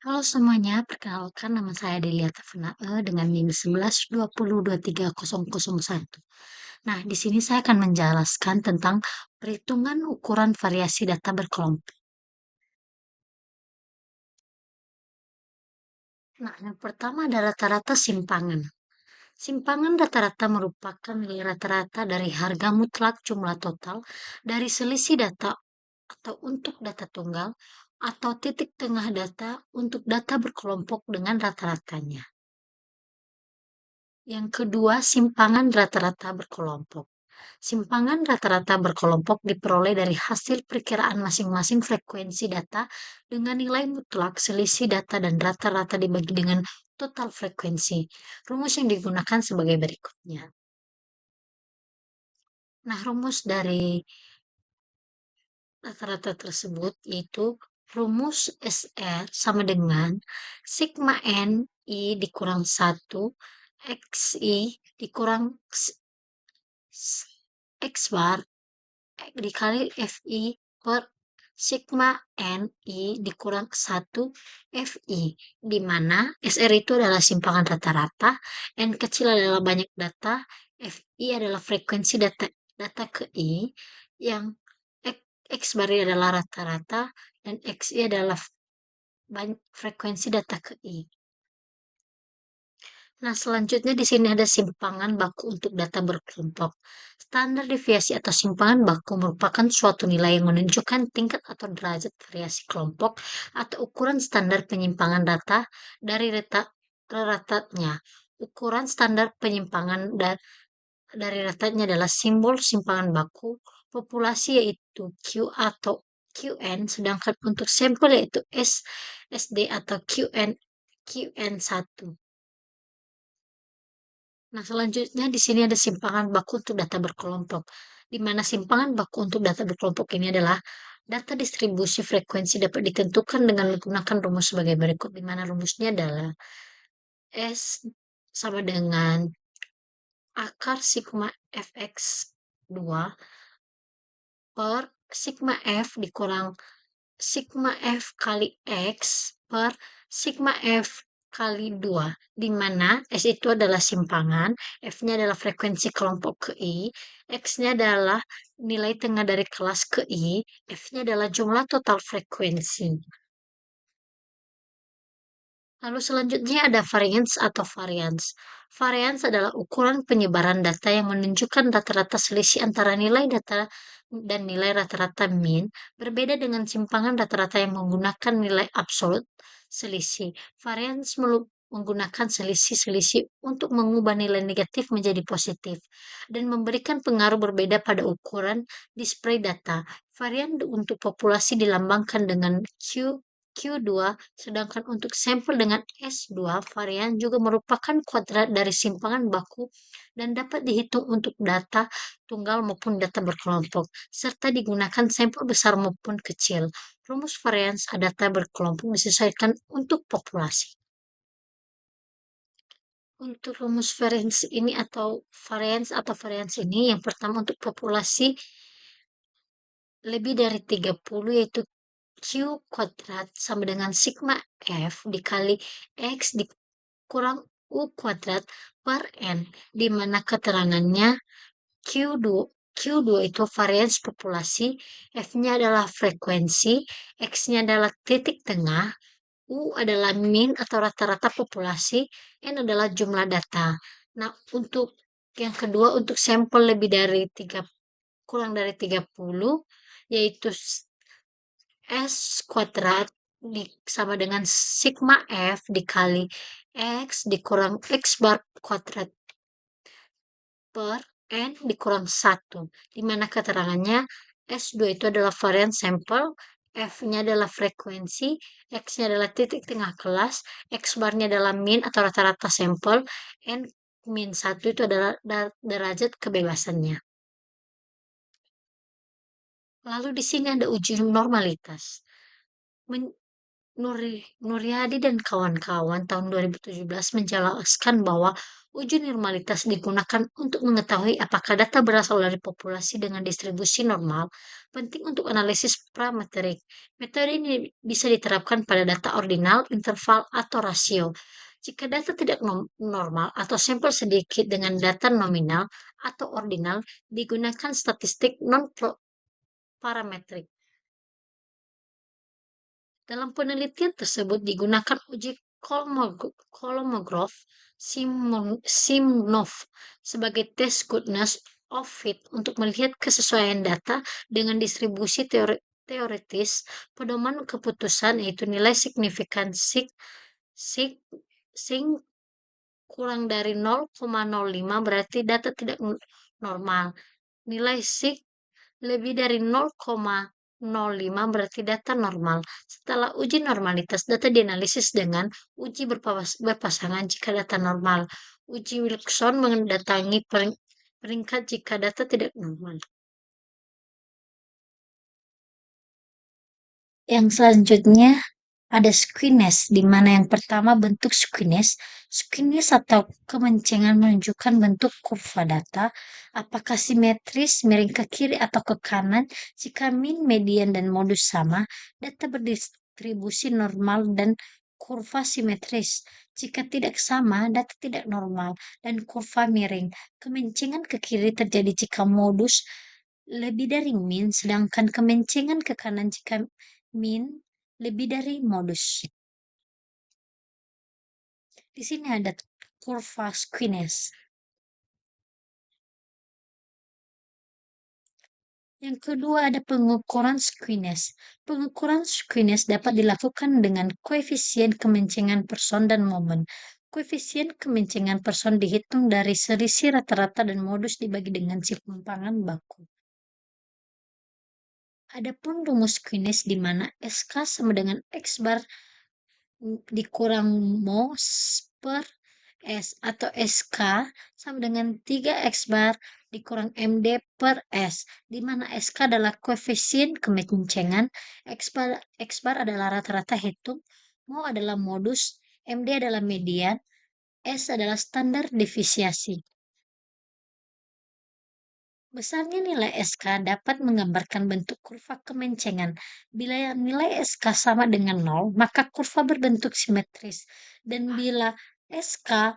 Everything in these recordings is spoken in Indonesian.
Halo semuanya, perkenalkan nama saya Delia Tafanae dengan NIM 1120230001. Nah, di sini saya akan menjelaskan tentang perhitungan ukuran variasi data berkelompok. Nah, yang pertama ada rata-rata simpangan. Simpangan rata-rata merupakan nilai rata-rata dari harga mutlak jumlah total dari selisih data atau untuk data tunggal atau titik tengah data untuk data berkelompok dengan rata-ratanya. Yang kedua, simpangan rata-rata berkelompok. Simpangan rata-rata berkelompok diperoleh dari hasil perkiraan masing-masing frekuensi data dengan nilai mutlak selisih data dan rata-rata dibagi dengan total frekuensi. Rumus yang digunakan sebagai berikutnya. Nah, rumus dari rata-rata tersebut yaitu rumus SR sama dengan sigma N I dikurang 1 XI dikurang X bar dikali FI per sigma NI dikurang 1 FI, di mana SR itu adalah simpangan rata-rata, N kecil adalah banyak data, FI adalah frekuensi data ke I, yang X bar adalah rata-rata, dan XI adalah frekuensi data ke I. Nah, selanjutnya di sini ada simpangan baku untuk data berkelompok. Standar deviasi atau simpangan baku merupakan suatu nilai yang menunjukkan tingkat atau derajat variasi kelompok atau ukuran standar penyimpangan data dari ratanya. Ukuran standar penyimpangan dari ratanya adalah simbol simpangan baku, populasi yaitu Q atau QN, sedangkan untuk sampel yaitu SD atau QN1. Nah, selanjutnya di sini ada simpangan baku untuk data berkelompok, di mana simpangan baku untuk data berkelompok ini adalah data distribusi frekuensi dapat ditentukan dengan menggunakan rumus sebagai berikut, di mana rumusnya adalah S sama dengan akar sigma fx 2 per sigma f dikurang sigma f kali x per sigma f kali 2, di mana S itu adalah simpangan, F-nya adalah frekuensi kelompok ke I, X-nya adalah nilai tengah dari kelas ke I, F-nya adalah jumlah total frekuensi. Lalu selanjutnya ada variance atau varians. Varians adalah ukuran penyebaran data yang menunjukkan rata-rata selisih antara nilai data dan nilai rata-rata mean, berbeda dengan simpangan rata-rata yang menggunakan nilai absolut selisih. Varians menggunakan selisih-selisih untuk mengubah nilai negatif menjadi positif dan memberikan pengaruh berbeda pada ukuran display data. Varian untuk populasi dilambangkan dengan Q2, sedangkan untuk sampel dengan S2, varian juga merupakan kuadrat dari simpangan baku dan dapat dihitung untuk data tunggal maupun data berkelompok, serta digunakan sampel besar maupun kecil. Rumus varians data berkelompok disesuaikan untuk populasi. Untuk rumus varians ini, yang pertama untuk populasi lebih dari 30 yaitu Q kuadrat sama dengan sigma F dikali X dikurang U kuadrat per N, di mana keterangannya Q2, Q2 itu varians populasi, F-nya adalah frekuensi, X-nya adalah titik tengah, U adalah mean atau rata-rata populasi, N adalah jumlah data. Nah, untuk yang kedua, untuk sampel lebih dari kurang dari 30, yaitu S kuadrat sama dengan sigma F dikali X dikurang X bar kuadrat per N dikurang 1, di mana keterangannya S2 itu adalah varian sampel, F-nya adalah frekuensi, X-nya adalah titik tengah kelas, X bar-nya adalah mean atau rata-rata sampel, N min 1 itu adalah derajat kebebasannya. Lalu di sini ada uji normalitas. Nuryadi dan kawan-kawan tahun 2017 menjelaskan bahwa uji normalitas digunakan untuk mengetahui apakah data berasal dari populasi dengan distribusi normal, penting untuk analisis parametrik. Metode ini bisa diterapkan pada data ordinal, interval, atau rasio. Jika data tidak normal atau sampel sedikit dengan data nominal atau ordinal, digunakan statistik non-parametrik. Dalam penelitian tersebut digunakan uji Kolmogorov Simnov sebagai tes goodness of fit untuk melihat kesesuaian data dengan distribusi teoritis pedoman keputusan, yaitu nilai signifikan sig, sing kurang dari 0,05 berarti data tidak normal. Nilai sig lebih dari 0,05 berarti data normal. Setelah uji normalitas, data dianalisis dengan uji berpasangan jika data normal. Uji Wilson mendatangi peringkat jika data tidak normal. Yang selanjutnya ada squiness, di mana yang pertama bentuk squiness. Squiness atau kemencengan menunjukkan bentuk kurva data, apakah simetris, miring ke kiri atau ke kanan. Jika mean, median, dan modus sama, data berdistribusi normal dan kurva simetris. Jika tidak sama, data tidak normal dan kurva miring. Kemencengan ke kiri terjadi jika modus lebih dari mean, sedangkan kemencengan ke kanan jika mean lebih dari modus. Di sini ada kurva squiness. Yang kedua ada pengukuran squiness. Pengukuran squiness dapat dilakukan dengan koefisien kemencengan person dan momen. Koefisien kemencengan person dihitung dari selisih rata-rata dan modus dibagi dengan simpangan baku. Adapun rumus squiness di mana SK sama dengan X bar dikurang mos per S atau SK sama dengan 3X bar dikurang MD per S, di mana SK adalah koefisien kemencengan, X bar adalah rata-rata hitung, Mo adalah modus, MD adalah median, S adalah standar deviasi. Besarnya nilai SK dapat menggambarkan bentuk kurva kemencengan. Bila nilai SK sama dengan 0, maka kurva berbentuk simetris. Dan bila SK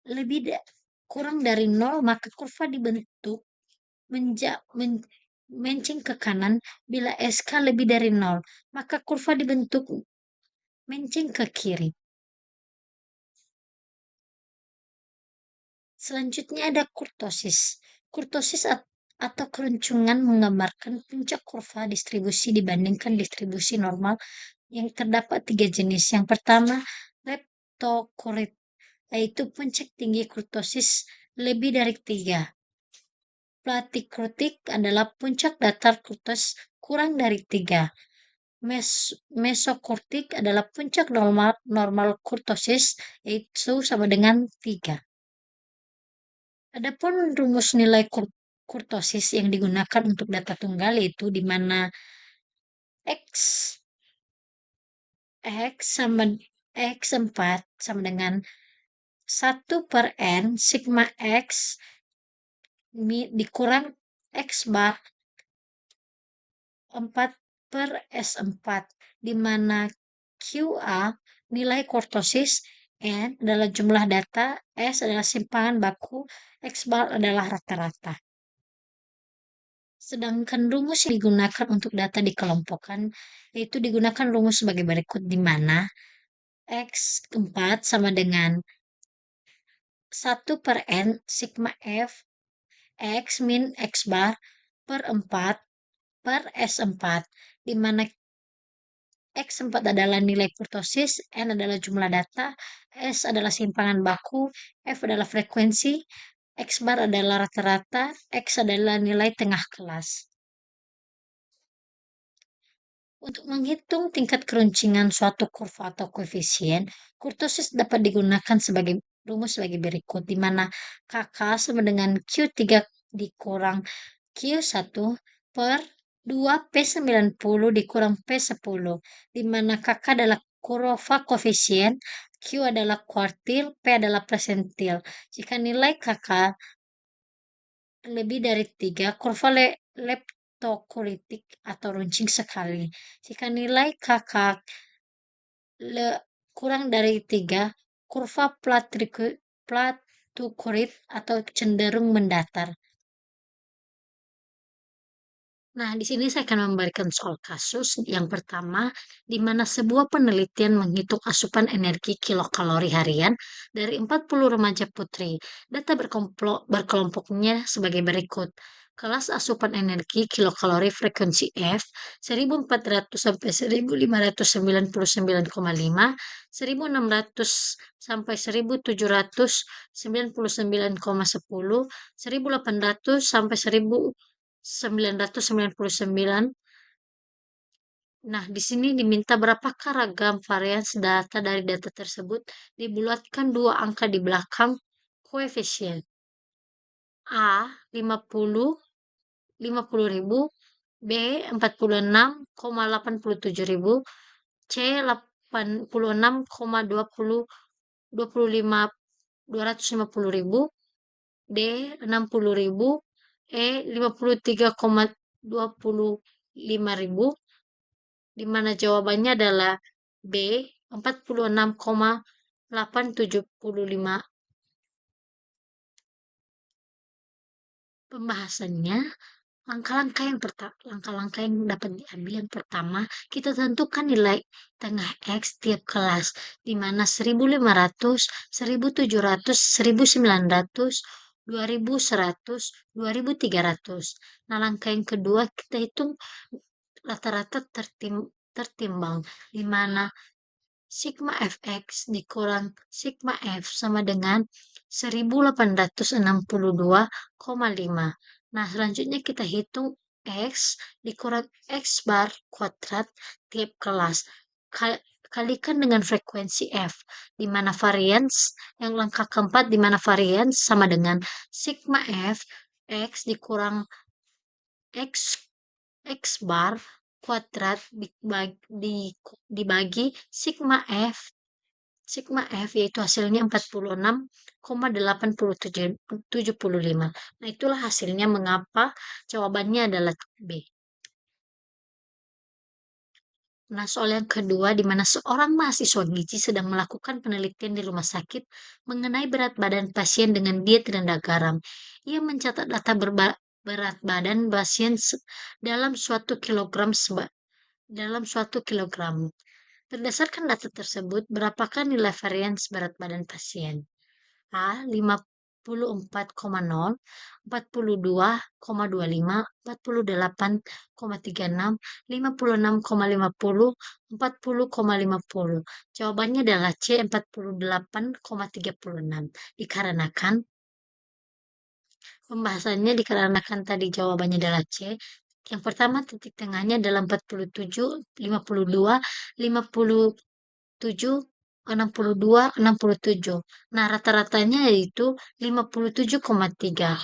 lebih kurang dari 0, maka kurva dibentuk menceng ke kanan. Bila SK lebih dari 0, maka kurva dibentuk menceng ke kiri. Selanjutnya ada kurtosis. Kurtosis atau keruncungan menggambarkan puncak kurva distribusi dibandingkan distribusi normal yang terdapat 3 jenis. Yang pertama, leptokurit, yaitu puncak tinggi kurtosis lebih dari 3. Platikrutik adalah puncak datar kurtosis kurang dari 3. Mesokortik adalah puncak normal kurtosis, yaitu sama dengan 3. Adapun rumus nilai kurtosis yang digunakan untuk data tunggal yaitu di mana X sama X4 sama dengan 1 per N sigma X dikurang X bar 4 per S4, di mana QA nilai kurtosis, N adalah jumlah data, S adalah simpangan baku, X bar adalah rata-rata. Sedangkan rumus yang digunakan untuk data dikelompokkan yaitu digunakan rumus sebagai berikut, di mana X4 sama dengan 1 per N sigma F X min X bar per 4 per S4, di mana X4 adalah nilai kurtosis, N adalah jumlah data, S adalah simpangan baku, F adalah frekuensi, X bar adalah rata-rata, X adalah nilai tengah kelas. Untuk menghitung tingkat keruncingan suatu kurva atau koefisien, kurtosis dapat digunakan sebagai rumus sebagai berikut, di mana KK sama dengan Q3 dikurang Q1 per 2 P90 dikurang P10, di mana KK adalah kurva koefisien, Q adalah kuartil, P adalah persentil. Jika nilai kakak lebih dari 3, kurva leptokuritik atau runcing sekali. Jika nilai kakak kurang dari 3, kurva platukurit atau cenderung mendatar. Nah, di sini saya akan memberikan soal kasus yang pertama, di mana sebuah penelitian menghitung asupan energi kilokalori harian dari 40 remaja putri. Data berkelompoknya sebagai berikut. Kelas asupan energi kilokalori frekuensi F 1400 sampai 1599,5, 1600 sampai 1799,10, 1800 sampai 1999. Nah, di sini diminta berapakah ragam varians data dari data tersebut dibulatkan dua angka di belakang koefisien. A 50, 50.000, B 46,87.000, C 86,250.000, D 60.000, E 53,25.000, di mana jawabannya adalah B 46,875. Pembahasannya, langkah-langkah yang dapat diambil yang pertama, kita tentukan nilai tengah X tiap kelas, di mana 1500, 1700, 1900, 2100, 2300. Nah, langkah yang kedua kita hitung rata-rata tertimbang, di mana sigma fx dikurang sigma f sama dengan 1862,5. Nah, selanjutnya kita hitung x dikurang x bar kuadrat tiap kelas. Kalikan dengan frekuensi f, di mana varians yang langkah keempat, di mana varians sama dengan sigma f x dikurang x X bar kuadrat dibagi sigma F yaitu hasilnya 46,875. Nah, itulah hasilnya mengapa jawabannya adalah B. Nah, soal yang kedua, di mana seorang mahasiswa gizi sedang melakukan penelitian di rumah sakit mengenai berat badan pasien dengan diet rendah garam. Ia mencatat data berat badan pasien dalam suatu kilogram. Berdasarkan data tersebut, berapakah nilai varians berat badan pasien? A. 54,0, 42,25, 48,36, 56,50, 40,50. Jawabannya adalah C. 48,36. Dikarenakan tadi jawabannya adalah C. Yang pertama, titik tengahnya adalah 47, 52, 57, 62, 67. Nah, rata-ratanya yaitu 57,3.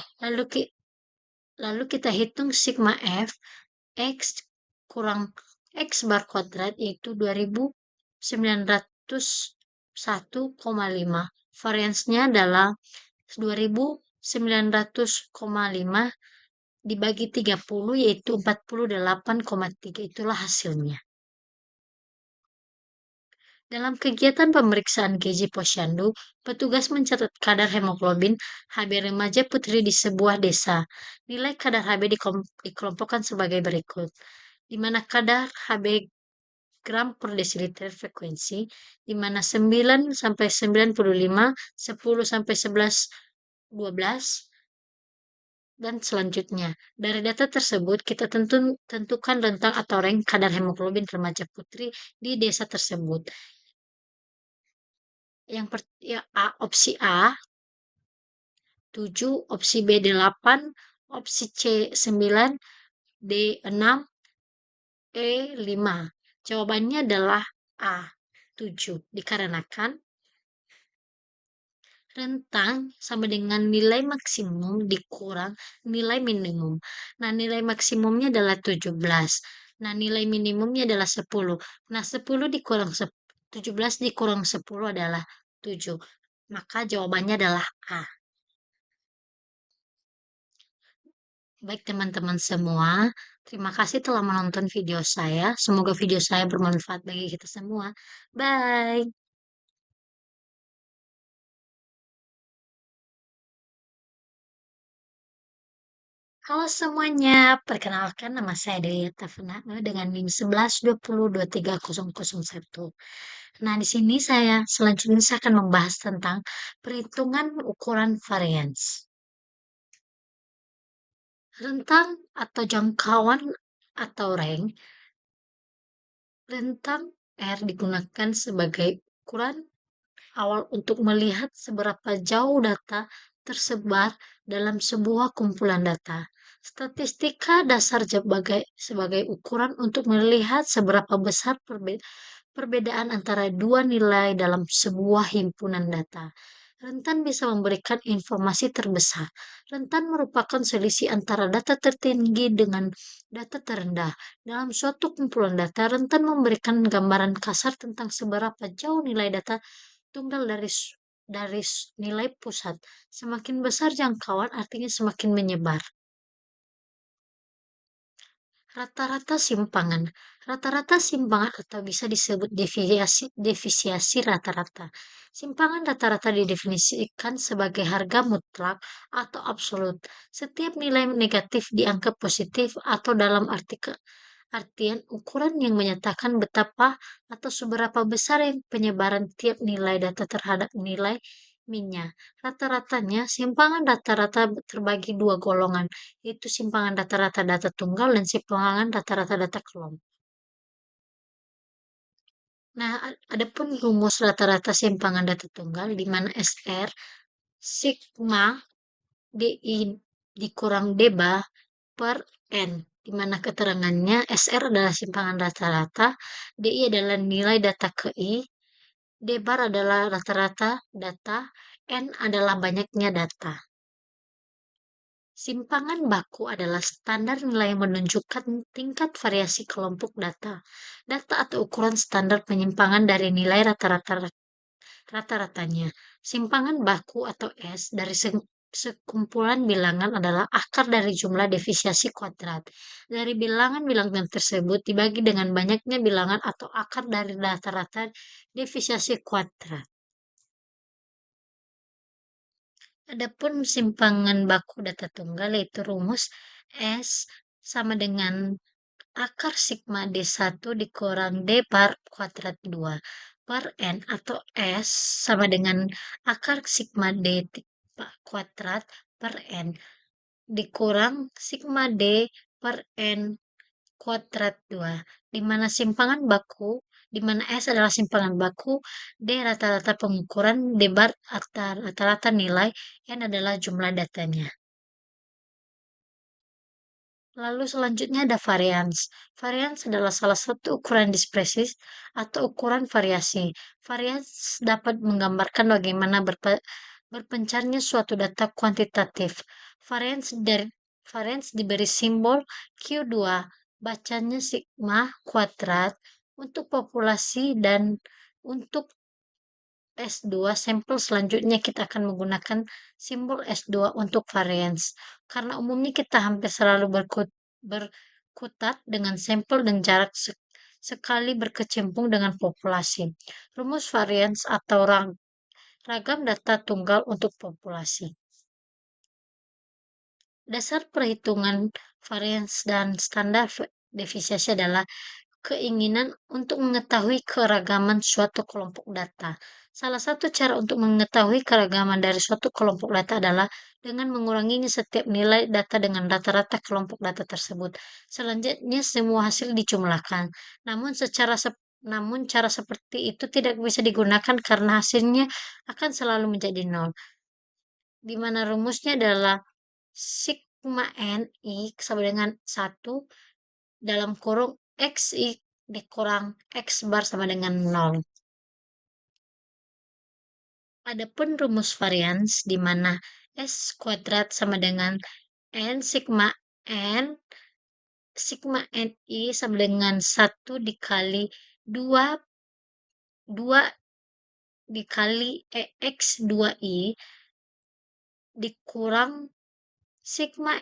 Lalu kita hitung sigma F X kurang X bar kuadrat yaitu 2901,5. Variansnya adalah 2900,5 dibagi 30 yaitu 48,3. Itulah hasilnya. Dalam kegiatan pemeriksaan gizi posyandu, petugas mencatat kadar hemoglobin Hb remaja putri di sebuah desa. Nilai kadar Hb dikelompokkan sebagai berikut, di mana kadar Hb gram per desiliter frekuensi, di mana 9 sampai 95, 10 sampai 11, 12, dan selanjutnya. Dari data tersebut, kita tentukan rentang atau rank kadar hemoglobin remaja putri di desa tersebut. Opsi A 7, opsi B 8, opsi C 9, D 6, E 5. Jawabannya adalah A 7, dikarenakan rentang sama dengan nilai maksimum dikurang nilai minimum. Nah, nilai maksimumnya adalah 17. Nah, nilai minimumnya adalah 10. Nah, 10 dikurang 17 dikurang 10 adalah 7. Maka jawabannya adalah A. Baik teman-teman semua, terima kasih telah menonton video saya. Semoga video saya bermanfaat bagi kita semua. Bye. Halo semuanya, perkenalkan nama saya Delia Fernanda dengan NIM 1120230001. Nah, di sini selanjutnya saya akan membahas tentang perhitungan ukuran varians. Rentang atau jangkauan atau range, rentang R digunakan sebagai ukuran awal untuk melihat seberapa jauh data tersebar dalam sebuah kumpulan data. Statistika dasar sebagai ukuran untuk melihat seberapa besar perbedaan antara dua nilai dalam sebuah himpunan data. Rentan bisa memberikan informasi terbesar. Rentan merupakan selisih antara data tertinggi dengan data terendah. Dalam suatu kumpulan data, rentan memberikan gambaran kasar tentang seberapa jauh nilai data tunggal dari nilai pusat. Semakin besar jangkauan artinya semakin menyebar. Rata-rata simpangan. Rata-rata simpangan atau bisa disebut defisiasi rata-rata. Simpangan rata-rata didefinisikan sebagai harga mutlak atau absolut. Setiap nilai negatif dianggap positif atau dalam artian ukuran yang menyatakan betapa atau seberapa besar yang penyebaran tiap nilai data terhadap nilai minnya. Rata-ratanya, simpangan rata-rata terbagi dua golongan, yaitu simpangan rata-rata data tunggal dan simpangan rata-rata data kelompok. Nah, adapun rumus rata-rata simpangan data tunggal di mana SR sigma DI dikurang DBA per N, di mana keterangannya SR adalah simpangan rata-rata, DI adalah nilai data ke I, D bar adalah rata-rata data, N adalah banyaknya data. Simpangan baku adalah standar nilai yang menunjukkan tingkat variasi kelompok data. Data atau ukuran standar penyimpangan dari nilai rata-ratanya. Simpangan baku atau S dari sekumpulan bilangan adalah akar dari jumlah defisiasi kuadrat. Dari bilangan-bilangan tersebut dibagi dengan banyaknya bilangan atau akar dari rata-rata defisiasi kuadrat. Adapun simpangan baku data tunggal yaitu rumus S sama dengan akar sigma D1 dikurang D bar kuadrat 2 per N atau S sama dengan akar sigma D kuadrat per N dikurang sigma D per N kuadrat 2, di mana di mana S adalah simpangan baku, D rata-rata pengukuran, D bar rata-rata nilai, N adalah jumlah datanya. Lalu selanjutnya ada varians. Varians adalah salah satu ukuran dispersis atau ukuran variasi. Varians dapat menggambarkan bagaimana berpencarnya suatu data kuantitatif. Varians dari varians diberi simbol Q2, bacanya sigma kuadrat untuk populasi dan untuk S2 sampel selanjutnya kita akan menggunakan simbol S2 untuk variance. Karena umumnya kita hampir selalu berkutat dengan sampel dan jarak sekali berkecimpung dengan populasi. Rumus variance atau ragam data tunggal untuk populasi. Dasar perhitungan variance dan standar defisiasi adalah keinginan untuk mengetahui keragaman suatu kelompok data. Salah satu cara untuk mengetahui keragaman dari suatu kelompok data adalah dengan menguranginya setiap nilai data dengan rata-rata kelompok data tersebut. Selanjutnya semua hasil dijumlahkan. Namun cara seperti itu tidak bisa digunakan karena hasilnya akan selalu menjadi nol. Di mana rumusnya adalah sigma NI sama dengan 1 dalam kurung XI dikurang X bar sama dengan 0. Adapun rumus varians di mana S kuadrat sama dengan N sigma NI sama dengan 1 dikali 2 2 dikali X2I dikurang sigma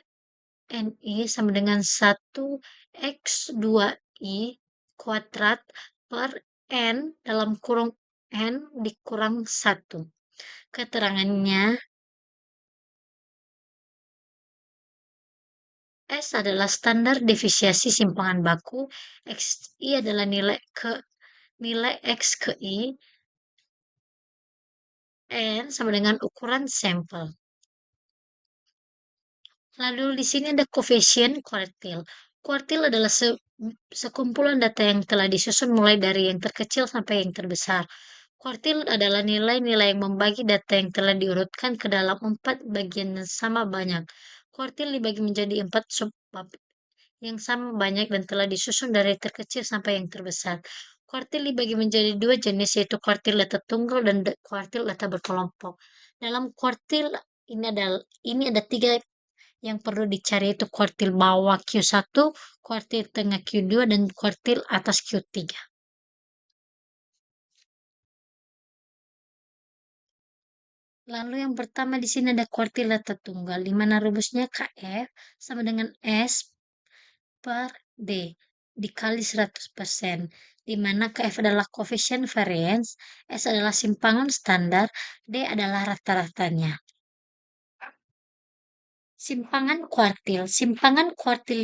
NI sama dengan 1 X2I kuadrat per N dalam kurung N dikurang 1. Keterangannya, S adalah standar defisiasi simpangan baku, XI adalah nilai X ke I, N sama dengan ukuran sampel. Lalu di sini ada koefisien kuartil. Kuartil adalah sekumpulan data yang telah disusun mulai dari yang terkecil sampai yang terbesar. Kuartil adalah nilai-nilai yang membagi data yang telah diurutkan ke dalam 4 bagian yang sama banyak. Kuartil dibagi menjadi 4 subbab yang sama banyak dan telah disusun dari terkecil sampai yang terbesar. Kuartil dibagi menjadi 2 jenis, yaitu kuartil data tunggal dan kuartil data berkelompok. Dalam kuartil ini ada 3 yang perlu dicari, itu kuartil bawah Q1, kuartil tengah Q2, dan kuartil atas Q3. Lalu yang pertama di sini ada kuartil data tunggal, di mana rumusnya KF sama dengan S per D dikali 100%, di mana KF adalah koefisien variance, S adalah simpangan standar, D adalah rata-ratanya. Simpangan kuartil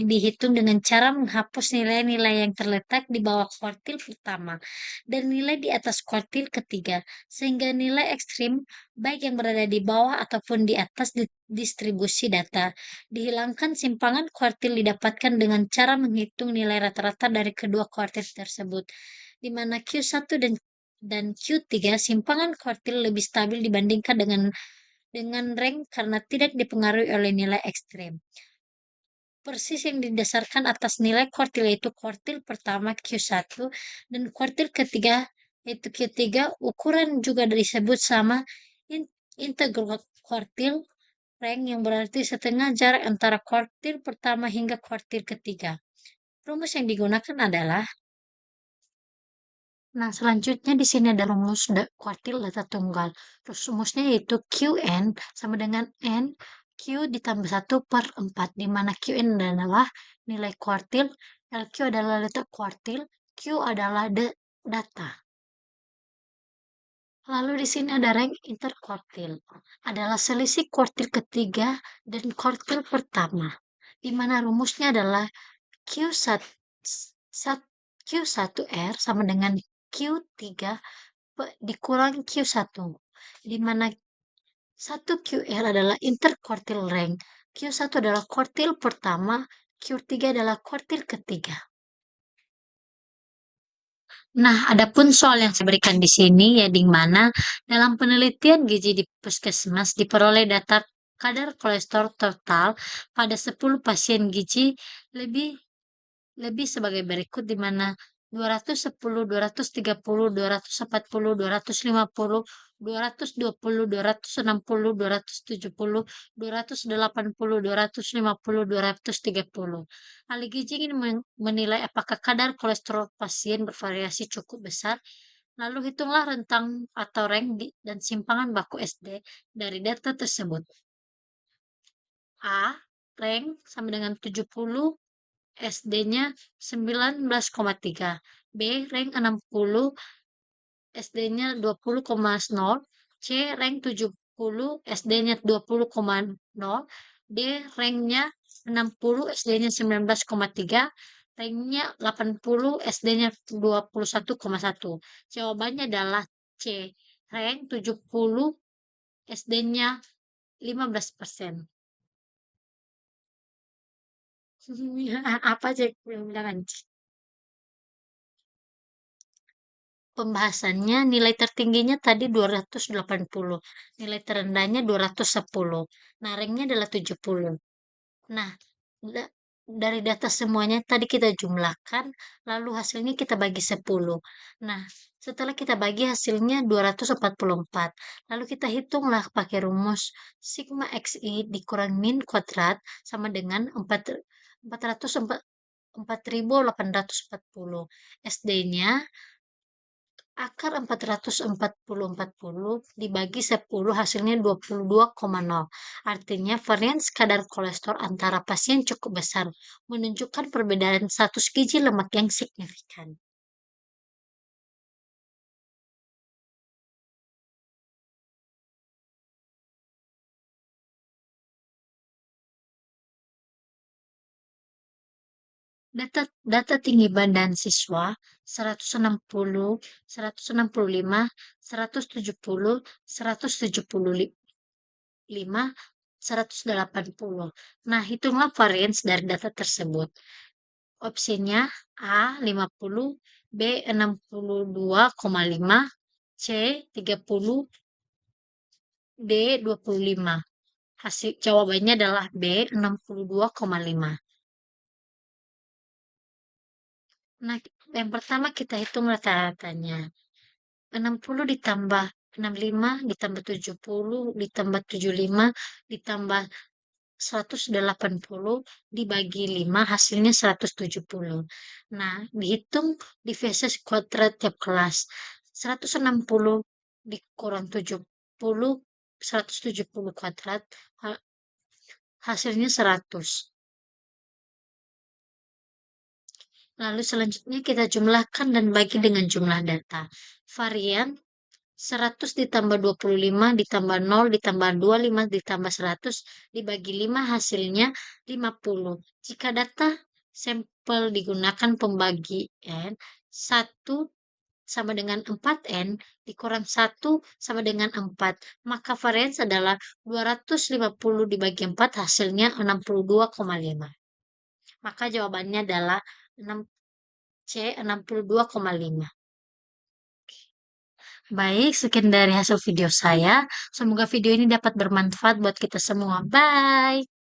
dihitung dengan cara menghapus nilai-nilai yang terletak di bawah kuartil pertama dan nilai di atas kuartil ketiga, sehingga nilai ekstrim, baik yang berada di bawah ataupun di atas distribusi data. Dihilangkan, simpangan kuartil didapatkan dengan cara menghitung nilai rata-rata dari kedua kuartil tersebut, di mana Q1 dan Q3 simpangan kuartil lebih stabil dibandingkan dengan rank karena tidak dipengaruhi oleh nilai ekstrem. Persis yang didasarkan atas nilai kuartil, yaitu kuartil pertama Q1 dan kuartil ketiga yaitu Q3, ukuran juga disebut sama integral kuartil rank, yang berarti setengah jarak antara kuartil pertama hingga kuartil ketiga. Rumus yang digunakan adalah, nah, selanjutnya di sini ada rumus kuartil data tunggal. Terus rumusnya yaitu Qn sama dengan N Q ditambah 1 per 4, di mana Qn adalah nilai kuartil, LQ adalah letak kuartil, Q adalah data. Lalu di sini ada rank interkuartil, adalah selisih kuartil ketiga dan kuartil pertama, di mana rumusnya adalah Q1, Q1R sama dengan Q3 dikurangi Q1, di mana 1QR adalah interquartile rank, Q1 adalah kuartil pertama, Q3 adalah kuartil ketiga. Nah, adapun soal yang saya berikan di sini, ya, di mana dalam penelitian gizi di puskesmas diperoleh data kadar kolesterol total pada 10 pasien gizi lebih lebih sebagai berikut, di mana 210, 230, 240, 250, 220, 260, 270, 280, 250, 230. Ahli gizi ingin menilai apakah kadar kolesterol pasien bervariasi cukup besar. Lalu hitunglah rentang atau rank dan simpangan baku SD dari data tersebut. A. Rank sama dengan 70, SD-nya 19,3. B. Rank 60, SD-nya 20,0. C. Rank 70, SD-nya 20,0. D. Ranknya 60, SD-nya 19,3. Ranknya 80, SD-nya 21,1. Jawabannya adalah C. Rank 70, SD-nya 15%. Apa aja yang bilang? Pembahasannya, nilai tertingginya tadi 280, nilai terendahnya 210. Nah, ranknya adalah 70. Nah, da- dari data semuanya tadi kita jumlahkan, lalu hasilnya kita bagi 10. Nah, setelah kita bagi hasilnya 244. Lalu kita hitunglah pakai rumus sigma xi dikurang min kuadrat sama dengan 4.840. SD-nya Akar 440 dibagi 10 hasilnya 22,0. Artinya varians kadar kolesterol antara pasien cukup besar, menunjukkan perbedaan status gizi lemak yang signifikan. Data data tinggi badan siswa 160, 165, 170, 175, 180. Nah, hitunglah varians dari data tersebut. Opsinya A 50, B 62,5, C 30, D 25. Hasil jawabannya adalah B 62,5. Nah, yang pertama kita hitung rata-ratanya. 60 ditambah 65 ditambah 70 ditambah 75 ditambah 180 dibagi 5 hasilnya 170. Nah, dihitung divises kuadrat tiap kelas. 160 dikurang 70, 170 kuadrat, hasilnya 100. Lalu selanjutnya kita jumlahkan dan bagi dengan jumlah data. Varian 100 ditambah 25 ditambah 0 ditambah 25 ditambah 100 dibagi 5 hasilnya 50. Jika data sampel digunakan pembagian 1 sama dengan 4N dikurang 1 sama dengan 4, maka varians adalah 250 dibagi 4 hasilnya 62,5. Maka jawabannya adalah 6 C 62,5. Baik, sekian dari hasil video saya. Semoga video ini dapat bermanfaat buat kita semua. Bye.